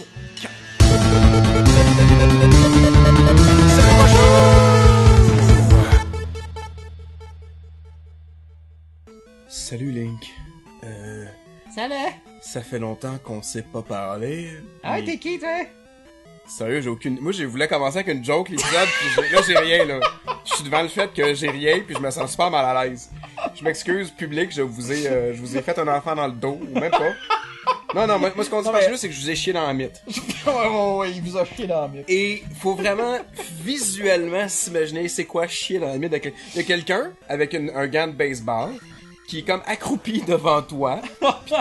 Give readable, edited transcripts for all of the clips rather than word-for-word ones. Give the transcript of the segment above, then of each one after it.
3, 4. Salut Link. Salut! Ça fait longtemps qu'on s'est pas parlé. Ah, t'es qui, toi? Sérieux, j'ai aucune... Moi, je voulais commencer avec une joke, l'épisode, puis là, j'ai rien, là. Je suis devant le fait que j'ai rien, puis je me sens super mal à l'aise. Je m'excuse, public, je vous ai fait un enfant dans le dos, ou même pas. Non, moi, ce qu'on dit par là, c'est que je vous ai chié dans la mythe. Ouais, il vous a chié dans la mythe. Et faut vraiment visuellement s'imaginer c'est quoi chier dans la mythe. Il y a quelqu'un avec un gant de baseball qui est comme accroupi devant toi.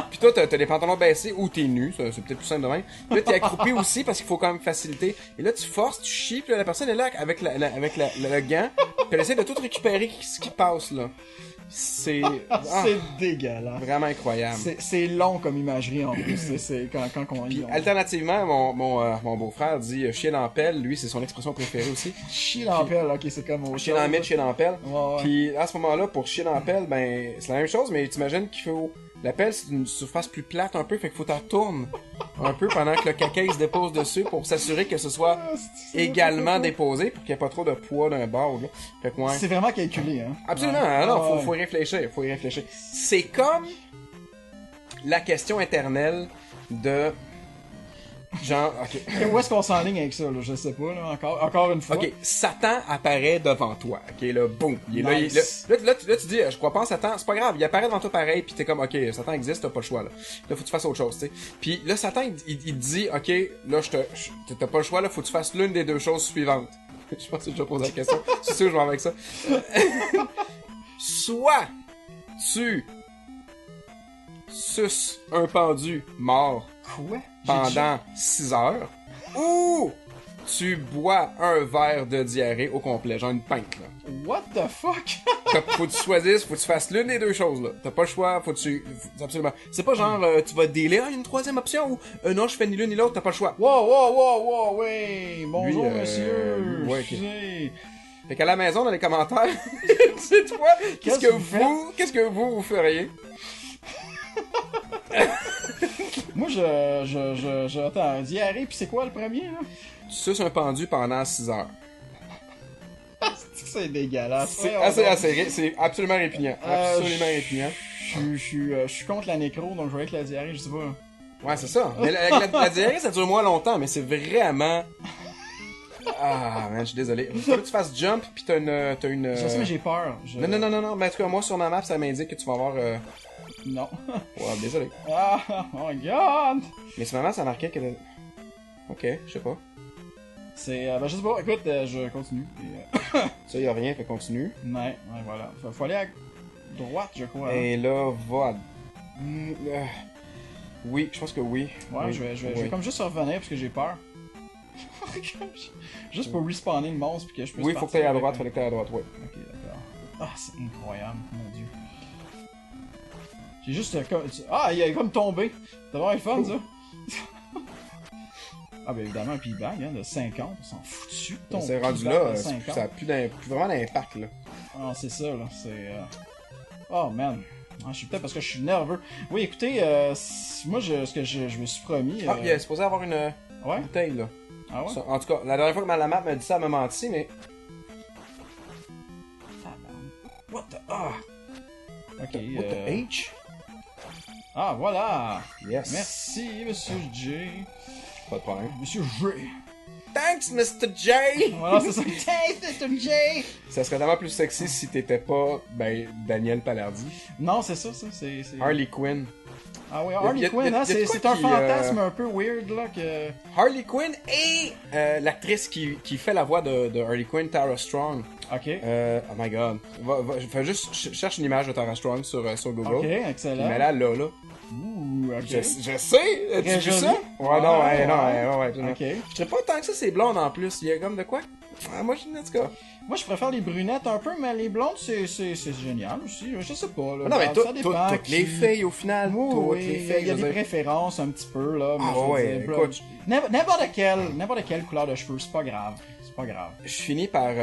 Puis toi, t'as les pantalons baissés ou t'es nu, c'est peut-être plus simple de même. Puis là, t'es accroupi aussi parce qu'il faut quand même faciliter. Et là, tu forces, tu chies, puis là, la personne est là avec le gant, puis elle essaie de tout récupérer ce qui passe, là. C'est... C'est dégueulasse. Vraiment incroyable. C'est long comme imagerie, en plus. C'est quand on... Puis, alternativement, mon beau-frère dit chier dans la pelle. Lui, c'est son expression préférée aussi. Chier dans la pelle, ok, c'est comme autre Chier dans la mythe, chier dans la pelle. Ouais. Puis à ce moment-là, pour chier dans la pelle, ben c'est la même chose, mais t'imagines qu'il faut... La pelle, c'est une surface plus plate un peu, fait qu'il faut t'en tourner un peu pendant que le caca il se dépose dessus pour s'assurer que ce soit également déposé pour qu'il n'y ait pas trop de poids d'un bord. Là. Fait que, ouais. C'est vraiment calculé, hein? Absolument, non, faut y réfléchir, C'est comme la question éternelle de... Genre, ok. Où est-ce qu'on s'enligne avec ça, là? Je sais pas, là, encore une fois. Ok, Satan apparaît devant toi. Ok, là, boum. Il est Nice. là, tu dis, je crois pas en Satan. C'est pas grave, il apparaît devant toi pareil, pis t'es comme, ok, Satan existe, t'as pas le choix, là. Là, faut que tu fasses autre chose, tu sais. Pis là, Satan, il te dit, ok, là, t'as pas le choix, là, faut que tu fasses l'une des deux choses suivantes. Je pense que j'ai déjà posé la question. C'est sûr que je vais avec ça. Soit tu suces un pendu mort Quoi? pendant 6 heures, ou tu bois un verre de diarrhée au complet, genre une pinte, là. What the fuck? Faut que tu choisisses, faut que tu fasses l'une des deux choses, là. T'as pas le choix, absolument. C'est pas genre, tu vas dealer, une troisième option, ou non, je fais ni l'une ni l'autre, t'as pas le choix. Wow, oui! Bonjour, Lui, monsieur! ouais, Excusez. Fait qu'à la maison, dans les commentaires, c'est toi, qu'est-ce que vous feriez? Moi, attends, diarrhée, pis c'est quoi le premier, là? Tu suces un pendu pendant 6 heures. C'est dégueulasse. C'est absolument répugnant. Absolument répugnant. Je suis contre la nécro, donc je vais avec la diarrhée, je sais pas. Ouais, c'est ça. Mais la diarrhée, ça dure moins longtemps, mais c'est vraiment... Ah, man, je suis désolé. Faut que tu fasses jump, pis t'as une... Je sais, mais j'ai peur. Non. Mais en tout cas, moi, sur ma map, ça m'indique que tu vas avoir... Non. Ouais, désolé. Ah, oh my god! Mais sur ma map, ça marquait que... Ok, je sais pas. Ben, je sais pas, écoute, je continue. Ça, y a rien, fait continue. Ouais, voilà. Faut aller à droite, je crois. Et là, va... Oui, je pense que oui. Ouais, oui, je vais comme juste revenir parce que j'ai peur. Juste pour respawner le monstre puis que je puisse Oui, faut que t'ailles à droite, avec... fallait que t'ailles à droite, ouais. Ok, d'accord. Ah, c'est incroyable, mon dieu. J'ai juste Ah, il est comme tombé. Ça va être fun, ça. Ah, ben évidemment, puis il bang, hein, de 50, on s'en fout dessus de ton C'est rendu là, ça a plus vraiment d'impact, là. Ah, c'est ça, là, c'est... Oh, man. Ah, je suis peut-être parce que je suis nerveux. Oui, écoutez, moi, ce que je me suis promis... Ah, il est supposé avoir une bouteille, là. Ah ouais? En tout cas, la dernière fois que la map m'a dit ça, elle m'a menti, mais... What the... Ah! Ok, What the H? Ah, voilà! Yes. Merci, Monsieur J. Pas de problème. Monsieur J. Thanks, Mr. J! Voilà, c'est ça. Thanks, Mr. J! Ça serait tellement plus sexy si t'étais pas, Daniel Palardi. Non, c'est ça, c'est... Harley Quinn. Ah oui, Harley Quinn, hein, c'est un fantasme un peu weird, là, que... Harley Quinn et l'actrice qui fait la voix de Harley Quinn, Tara Strong. Ok. Oh my god. Fais juste, cherche une image de Tara Strong sur Google. Ok, excellent. Mais là. Ouh, ok. Je sais! As-tu vu ça? Ouais, non, absolument. Ok. Je sais pas tant que ça, c'est blonde en plus. Il y a comme de quoi? moi, en tout cas. Moi, je préfère les brunettes un peu, mais les blondes, c'est génial aussi. Je sais pas, là. Non, mais Ça dépend toutes les filles, au final. Oui, toutes oui, les filles, il y a je des veux dire. préférences un petit peu, là. Mais Ah je veux ouais, dire, écoute. n'importe quelle couleur de cheveux, c'est pas grave. C'est pas grave. Je finis par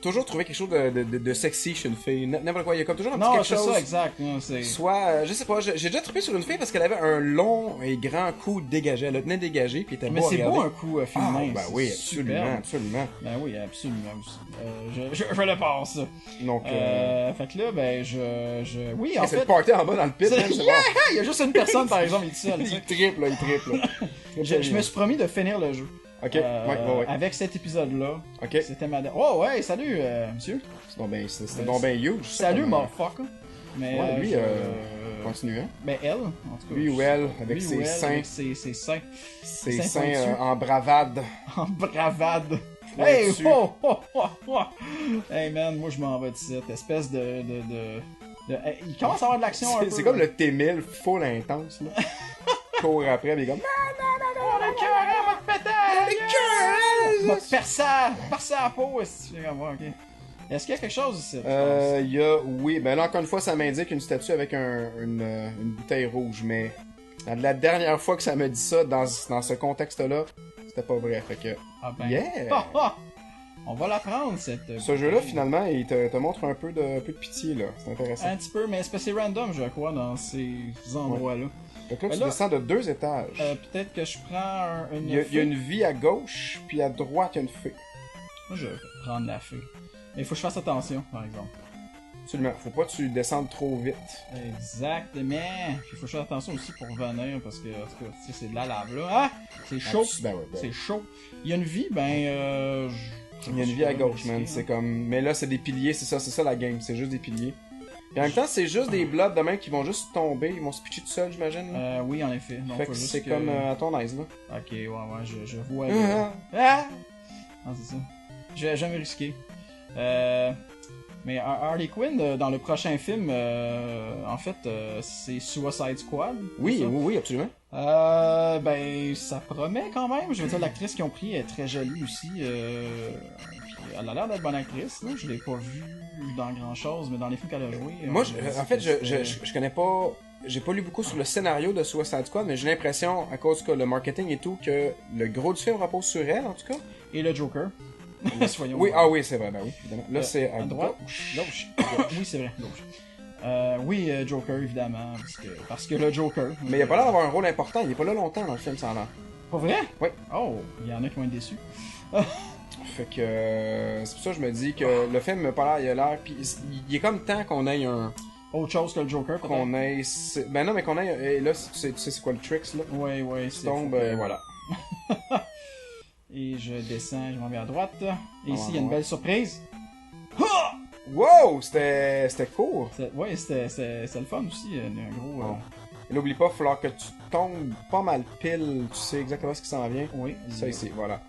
toujours trouver quelque chose de sexy chez une fille. N'importe quoi, il y a comme toujours un petit Non, quelque c'est chose. ça, exact. Non, c'est... Soit, je sais pas, j'ai déjà trippé sur une fille parce qu'elle avait un long et grand cou dégagé. Elle le tenait dégagé, puis elle était Mais beau à c'est regarder. beau un coup féminin. Ah, ben c'est oui, absolument, superbe. absolument. Ben oui, absolument aussi. Je le passe. Donc, Fait que là, ben, oui, en c'est fait... le party en bas dans le pit, man, c'est Yeah! bon. Il y a juste une personne, par exemple, il est seul. tu sais. Il triple, là, il triple, là. Je me suis promis de finir le jeu. Ok, ouais. Avec cet épisode-là. Ok. C'était ma... Oh ouais, salut, monsieur. C'était donc ben huge. ça, Salut, comme, motherfucker. Mais Ouais, lui, continue. continue, hein. Ben, elle, en tout cas. Lui ou elle, avec Lui ses ou elle, seins. avec ses seins. Ses seins seins pointus. en bravade. En bravade. Ouais, Hey, dessus. oh. Hey, man, moi, je m'en vais de cette espèce de... Hey, il commence à avoir de l'action un peu. C'est comme là. le T-1000 full intense, là. Court après, mais il est comme... Oh, le cœur, va te péter! Va te percer à la peau, est-ce que tu ok. Est-ce qu'il y a quelque chose ici? Il y a... Oui, ben là, encore une fois, ça m'indique une statue avec une bouteille rouge, mais... La dernière fois que ça me dit ça, dans ce contexte-là, c'était pas vrai, fait que... Ah ben. Yeah! On va la prendre, cette... Ce jeu-là, finalement, il te montre un peu de pitié, là. C'est intéressant. Un petit peu, mais c'est parce que c'est random, je crois, dans ces endroits-là. Donc là, Ben tu là, descends de 2 étages. Peut-être que je prends une Il y a fée. une vie à gauche, puis à droite, il y a une fée. Moi, je vais prendre la fée. Mais il faut que je fasse attention, par exemple. Absolument. Faut pas que tu descendes trop vite. Exactement. Puis il faut que je fasse attention aussi pour venir, parce que, en tout cas, tu sais, c'est de la lave, là. Ah! C'est chaud. Ben ouais, ben C'est chaud. Il y a une vie, ben, Il y a une vie à gauche, man. C'est comme... Mais là, c'est des piliers, c'est ça la game. C'est juste des piliers. Et en même temps, c'est juste des blobs de main qui vont juste tomber. Ils vont se pitcher tout seuls, j'imagine. Oui, en effet. Donc, Fait faut que juste c'est comme à ton aise, là. Ok, ouais, je vois. Ah. Ah! Ah, c'est ça. J'ai jamais risqué. Mais Harley Quinn, dans le prochain film, en fait, c'est Suicide Squad. Oui, c'est ça? oui, absolument. Ben, ça promet quand même. Je veux dire, l'actrice qu'ils ont pris est très jolie aussi. Puis elle a l'air d'être bonne actrice. Là. Je l'ai pas vue dans grand chose, mais dans les films qu'elle a joué. Moi, en fait, je connais pas... J'ai pas lu beaucoup sur le scénario de Suicide Squad, mais j'ai l'impression, à cause que le marketing et tout, que le gros du film repose sur elle, en tout cas. Et le Joker. Soyons Oui, ah oui, c'est vrai, ben oui, évidemment. Là, c'est à droite. Gauche. Oui, c'est vrai, gauche. Oui, Joker, évidemment, parce que le Joker. Mais il a pas l'air d'avoir un rôle important, il est pas là longtemps dans le film, ça a l'air. Pas vrai? Oui. Oh, il y en a qui vont être déçus. Fait que c'est pour ça que je me dis que le film me pas l'air, il a l'air, puis il est comme temps qu'on ait un... Autre chose que le Joker, peut-être? Qu'on ait... Ben non, mais qu'on ait... Et là, tu sais c'est quoi le tricks, là? Oui, Tu tombes, voilà. Et je descends, je m'en vais à droite. Et ici, il y a ouais. une belle surprise. Wow! C'était court! Ouais, c'était le fun aussi, un gros... Bon. Et n'oublie pas, il va falloir que tu tombes pas mal pile, tu sais exactement ce qui s'en vient. Oui. Ça ici, voilà.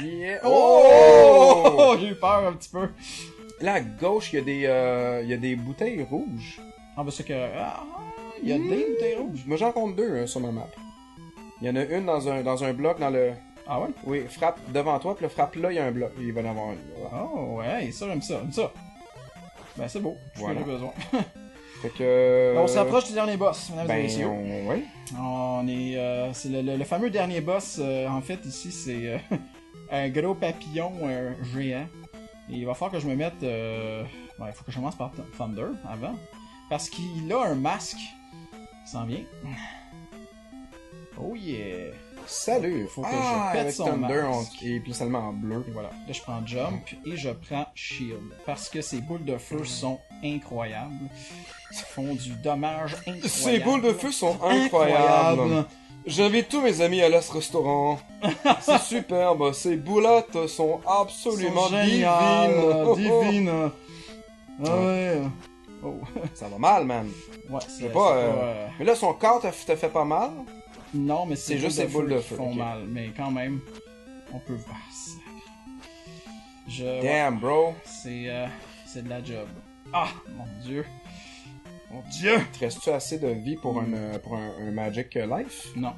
Yeah. Oh! J'ai eu peur un petit peu. Là, à gauche, il y a des bouteilles rouges. Ah, ben c'est que... il y a des bouteilles rouges. Moi, j'en compte deux sur ma map. Il y en a une dans un bloc, dans le... Ah ouais? Oui, frappe devant toi, puis le frappe là, il y a un bloc. Il va en avoir une. Voilà. Oh, ouais, ça, j'aime ça. Ben, c'est beau. Voilà. J'ai besoin. Fait que... On s'approche du dernier boss, mesdames et Ben, messieurs. oui. On est... c'est le fameux dernier boss. En fait, ici, c'est un gros papillon géant. Et il va falloir que je me mette... il faut que je commence par Thunder avant. Parce qu'il a un masque. Il s'en vient. Oh yeah! Salut! Faut que je pète avec son Thunder masque. et puis seulement en bleu. Et voilà. Là, je prends Jump et je prends Shield. Parce que ces boules de feu sont incroyables. Ils font du dommage incroyable. Ces boules de feu sont incroyables. J'invite tous mes amis à aller à ce restaurant. C'est superbe. Ces boulettes sont absolument divines. Divines. Ah ouais. Oh. Ça va mal, man. Ouais, C'est pas... Mais là, son corps te fait pas mal. Non, mais c'est juste ces boules de feu qui font ok. mal. Mais quand même, on peut voir. Damn, bro. C'est de la job. Ah, mon dieu. Mon dieu. Te reste-tu assez de vie pour un Magic Life? Non.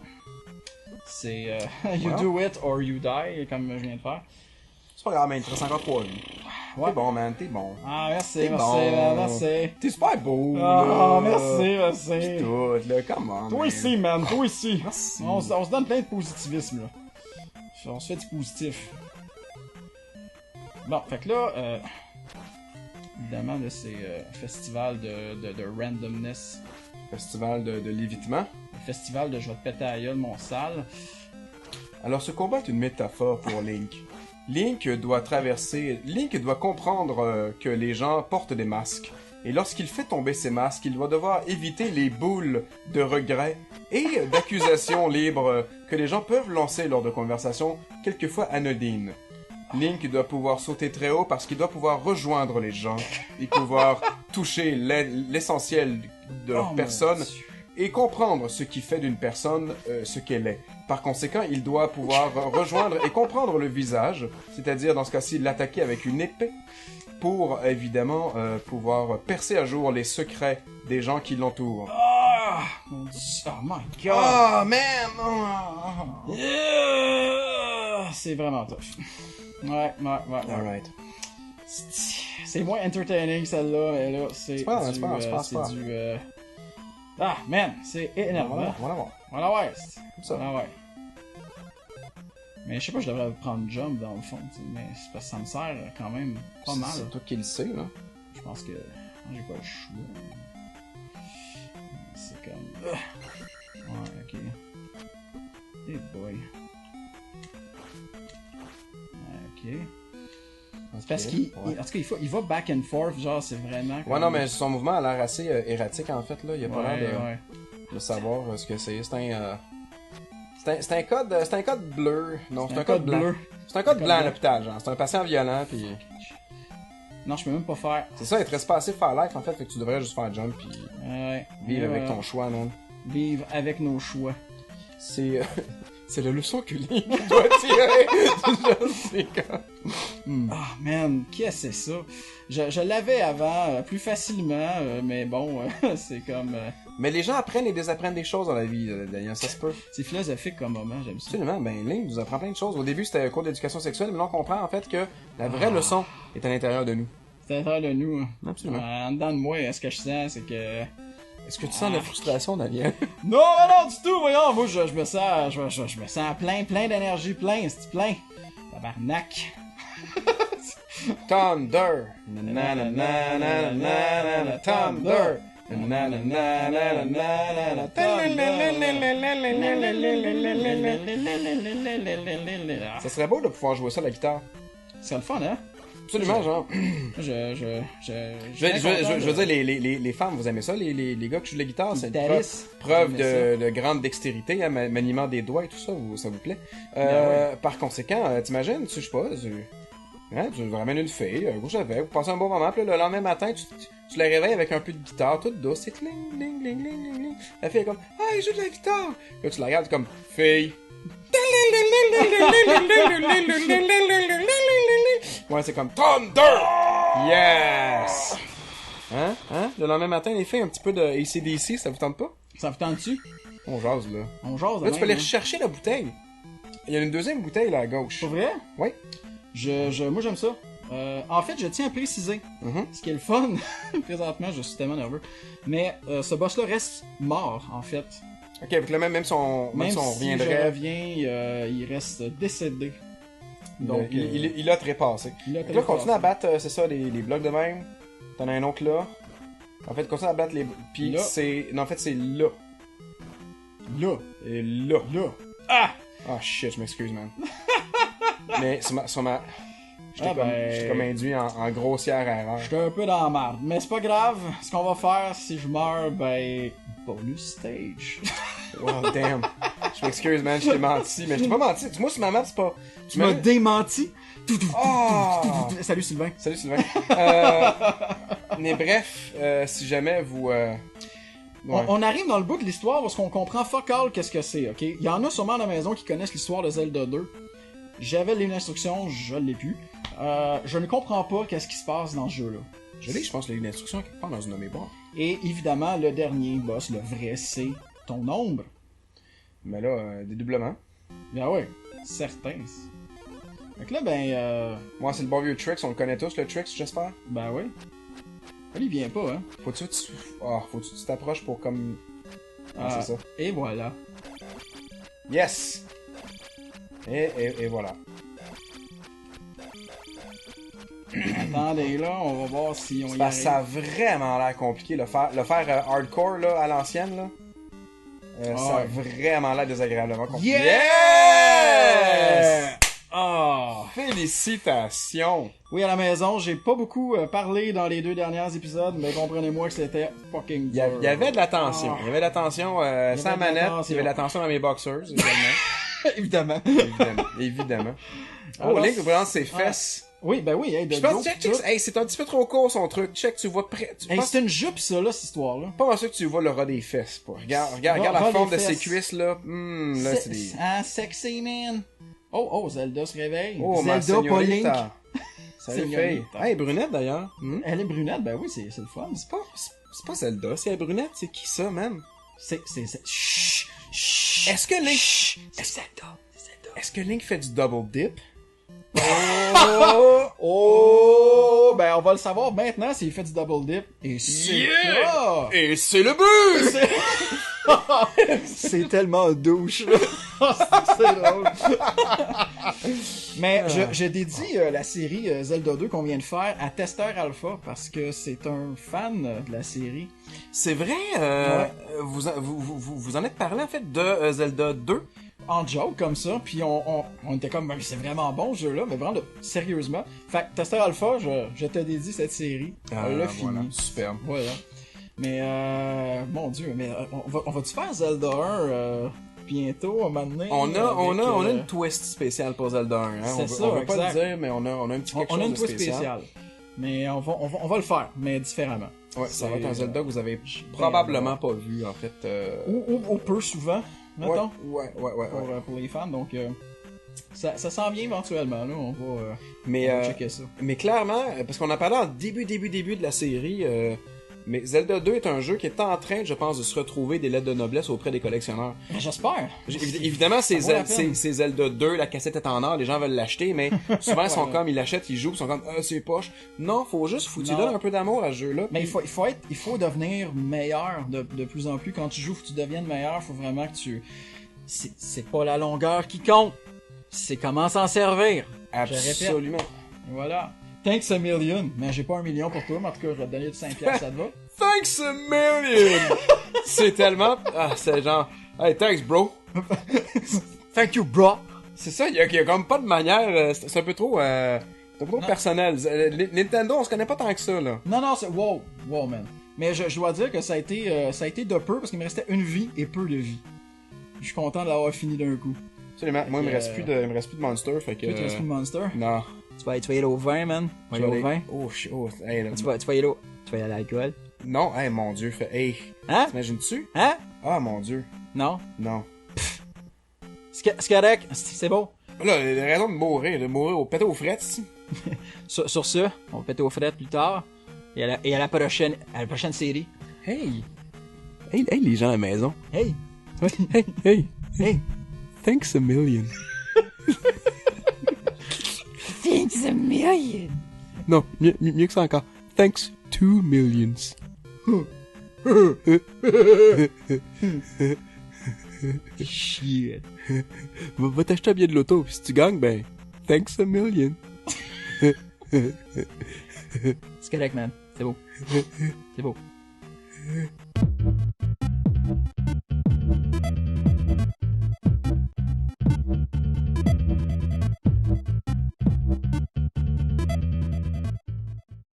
C'est you Well. do it or you die, comme je viens de faire. C'est pas grave, man, il te reste encore 3 vies. Ouais. T'es bon, man, t'es bon. Ah, merci, T'es merci, bon. merci. T'es super beau, Ah, là. merci, merci. Tout, là, comment, Toi ici, man, toi ici. Merci. On se donne plein de positivisme, là. On se fait du positif. Bon, fait que là, évidemment, là, c'est festival de randomness. Festival de l'évitement. Festival de je vais te péter à la gueule, mon sale. Alors, ce combat est une métaphore pour Link. Link doit comprendre que les gens portent des masques. Et lorsqu'il fait tomber ces masques, il va devoir éviter les boules de regrets et d'accusations libres que les gens peuvent lancer lors de conversations quelquefois anodines. Link doit pouvoir sauter très haut parce qu'il doit pouvoir rejoindre les gens et pouvoir toucher l'essentiel de leur personne et comprendre ce qui fait d'une personne ce qu'elle est. Par conséquent, il doit pouvoir rejoindre et comprendre le visage, c'est-à-dire dans ce cas-ci l'attaquer avec une épée pour évidemment pouvoir percer à jour les secrets des gens qui l'entourent. Ah! Mon Dieu, oh my god! Oh man! C'est vraiment tough. Ouais. Alright. C'est moins entertaining celle-là, mais là, c'est pas grave, du... c'est pas grave. Ah, man, c'est énervant. Voilà. Voilà, ouais. Comme ça. Voilà, ouais. Mais je sais pas, je devrais prendre jump dans le fond, tu sais, mais c'est parce que ça me sert quand même pas mal. C'est toi qui le sais, là. Je pense que j'ai pas le choix. C'est comme... Ouais, ok. Hey boy. Ok. C'est parce qu'il... Ouais. En tout cas, il va back and forth, genre, c'est vraiment... Ouais, non, mais son mouvement a l'air assez erratique, en fait, là. Il a pas l'air de savoir ce que c'est. C'est un code bleu. Non, c'est un code blanc. C'est un code blanc à l'hôpital, genre. C'est un patient violent, puis... Non, je peux même pas faire... C'est ça, il te reste pas assez faire life, en fait, fait que tu devrais juste faire jump, puis vivre avec ton choix, non? Vivre avec nos choix. C'est la leçon que Link doit tirer. C'est comme... Ah, man, qu'est-ce que c'est ça? Je l'avais avant, plus facilement, mais bon, c'est comme... Mais les gens apprennent et désapprennent des choses dans la vie, Daniel, ça se peut. C'est philosophique comme moment, j'aime ça. Absolument, ben Link nous apprend plein de choses. Au début, c'était un cours d'éducation sexuelle, mais là, on comprend en fait que la vraie leçon est à l'intérieur de nous. C'est à l'intérieur de nous. Hein. Absolument. En dedans de moi, ce que je sens, c'est que... Est-ce que tu sens la frustration, Daniel? Non, non, du tout, voyons! Moi, je me sens... Je me sens plein d'énergie, c'est plein. Tabarnak. Thunder! Thunder! Ça serait beau de pouvoir jouer ça à la guitare. C'est le fun, hein? Absolument, genre. Je veux dire, les femmes, vous aimez ça, les gars qui jouent de la guitare, c'est une preuve de grande dextérité, hein, maniement des doigts et tout ça, ça vous plaît. Par conséquent, t'imagines, je sais pas, tu ramènes une fille, gauche avec, vous passez un bon moment, puis le lendemain matin, tu la réveilles avec un peu de guitare, toute douce, c'est cling, ling, ling, ling, ling, ling. La fille est comme, ah, elle joue de la guitare! Là, tu la regardes comme, fille. Ouais, c'est comme Thunder! Yes! Hein? Le lendemain matin, les filles, un petit peu de AC/DC, ça vous tente pas? Ça vous tente-tu? On jase, là. On jase, là, tu peux aller rechercher la bouteille. Il y a une deuxième bouteille, là, à gauche. Pour vrai? Oui. Moi, j'aime ça. En fait, je tiens à préciser, ce qui est le fun, présentement, je suis tellement nerveux, mais ce boss-là reste mort, en fait. Ok, donc là, même si on reviendrait... je reviens, il reste décédé. Donc, il a trépassé. Donc là, continue à battre, c'est ça, les blocs de même. T'en as un autre là. En fait, continue à battre les... Puis c'est... Non, en fait, c'est là. Là. Et là. Là. Ah! Ah, shit, je m'excuse, man. Mais sur ma... J'étais comme induit en grossière erreur. J'étais un peu dans la merde. Mais c'est pas grave. Ce qu'on va faire, si je meurs, bonus stage. Oh, damn. Je m'excuse, man, je t'ai menti. Mais je t'ai pas menti. Moi, sur ma map, c'est pas... Tu m'as démenti. Oh! Salut, Sylvain. Salut, Sylvain. Mais bref, si jamais vous... Ouais. On arrive dans le bout de l'histoire parce qu'on comprend fuck all qu'est-ce que c'est, ok? Il y en a sûrement à la maison qui connaissent l'histoire de Zelda 2. J'avais les instructions, je l'ai plus. Je ne comprends pas qu'est-ce qui se passe dans ce jeu-là. Je pense, les instructions quelque part dans une mémoire. Et évidemment, le dernier boss, le vrai, c'est ton ombre. Mais là, dédoublement. Ben ouais, certain. Fait que là, ben... Moi, c'est le bon vieux Trix, on le connaît tous, le Trix, j'espère. Ben oui. Il vient pas, hein. Faut-tu que tu t'approches pour comme... Ah, c'est ça. Et voilà. Yes! Et voilà. Attendez, là, on va voir si on y Parce que ça a arrive. vraiment l'air compliqué, le faire hardcore, là, à l'ancienne, là. Ça a vraiment l'air désagréablement compliqué. Yes! Ah! Félicitations! Oui, à la maison, j'ai pas beaucoup parlé dans les 2 derniers épisodes, mais comprenez-moi que c'était fucking Il y dur. avait de la tension. Ah. Il y avait de la tension sans de la manette. tension. Il y avait de la tension dans mes boxers, également. Évidemment. Évidemment. Oh, Alors, Link présente ses fesses. Oui, ben oui, hey, de Je pense, dos, check, tout. hey, c'est un petit peu trop court son truc. Check, tu vois près. Hey, c'est une jupe, ça, là, cette histoire-là. Pas mal sûr que tu vois le ras des fesses, pas. Regarde la Ras forme des de ses fesses. cuisses, là. Là, c'est des... Ah, sexy, man. Oh, Zelda se réveille. Oh, ma Zelda, pas Link. señorita. Salut, fille. Señorita. Hey, brunette, d'ailleurs. Elle est brunette, ben oui, c'est le fun. C'est pas Zelda, c'est la brunette. C'est qui, ça, man? Chut, chut. Est-ce que Link... C'est Zelda. Est-ce que Link fait du double dip? Oh, ben on va le savoir maintenant s'il fait du double dip. Et c'est Yeah! Et c'est le but! C'est tellement douche. C'est drôle. Mais je dédie la série Zelda 2 qu'on vient de faire à Testeur Alpha parce que c'est un fan de la série. C'est vrai, Ouais. vous en êtes parlé, en fait, de Zelda 2. En joke comme ça, puis on était comme ben, c'est vraiment bon ce jeu-là, mais vraiment sérieusement. Fait que Testeur Alpha, je te dédie cette série. On l'a fini. Voilà, superbe. Voilà. Mais mon Dieu, mais on va-tu faire Zelda 1 bientôt, un moment donné? On a avec, une twist spéciale pour Zelda 1, hein. C'est ça, on veut pas exact. le dire, mais on a un petit quelque on a chose une de twist spécial. spéciale. Mais on va le faire, mais différemment. Ouais, ça va être un C'est, Zelda que vous avez probablement pas vu, en fait. Ou peu souvent, mettons, Ouais. pour les fans. Donc, ça s'en vient éventuellement, là. On va Mais, checker ça. mais clairement, parce qu'on a parlé en début de la série, mais Zelda 2 est un jeu qui est en train, je pense, de se retrouver des lettres de noblesse auprès des collectionneurs. Mais j'espère. Évidemment, c'est vaut la peine. Zelda 2, la cassette est en or, les gens veulent l'acheter, mais souvent ils sont comme, ils l'achètent, ils jouent, ils sont comme, c'est poche. Non, faut tu Non. donnes un peu d'amour à ce jeu-là. Mais puis- il faut devenir meilleur de plus en plus. Quand tu joues, faut que tu deviennes meilleur. Faut vraiment que tu... C'est pas la longueur qui compte. C'est comment s'en servir. Je répète. Absolument. Et voilà. Thanks a million. Mais j'ai pas 1 million pour toi, mais en tout cas, je vais te donner de 5 piastres, ça te va? Thanks a million! C'est tellement, c'est genre, hey, thanks bro. Thank you, bro. C'est ça, il y a comme pas de manière, c'est un peu trop, personnel. Nintendo, on se connaît pas tant que ça, là. Non, c'est... Wow, man. Mais je dois dire que ça a été de peu, parce qu'il me restait une vie et peu de vie. Je suis content de l'avoir fini d'un coup. Absolument. Moi, il me reste plus de Monster, fait que... Tu te restes plus de Monster? Non. Tu vas y aller au vin, man. Tu vas y aller au vin. Hey, là. Tu vas y aller à l'alcool. Non, hey, mon dieu, hey. Hein? T'imagines-tu? Hein? Ah, mon dieu. Non. Non. C'est correct. C'est beau. Là, il a raison de mourir au péter aux frettes. Sur ce, on va péter aux frettes plus tard. Et à la prochaine série. Hey, les gens à la maison. Hey! Hey. Hey! Thanks a million. Thanks a million! Non, mieux que ça encore. Thanks 2 millions. Shit. Va t'acheter un billet de loto, puis si tu gagnes, ben, thanks a million. C'est correct, man. C'est beau. C'est beau.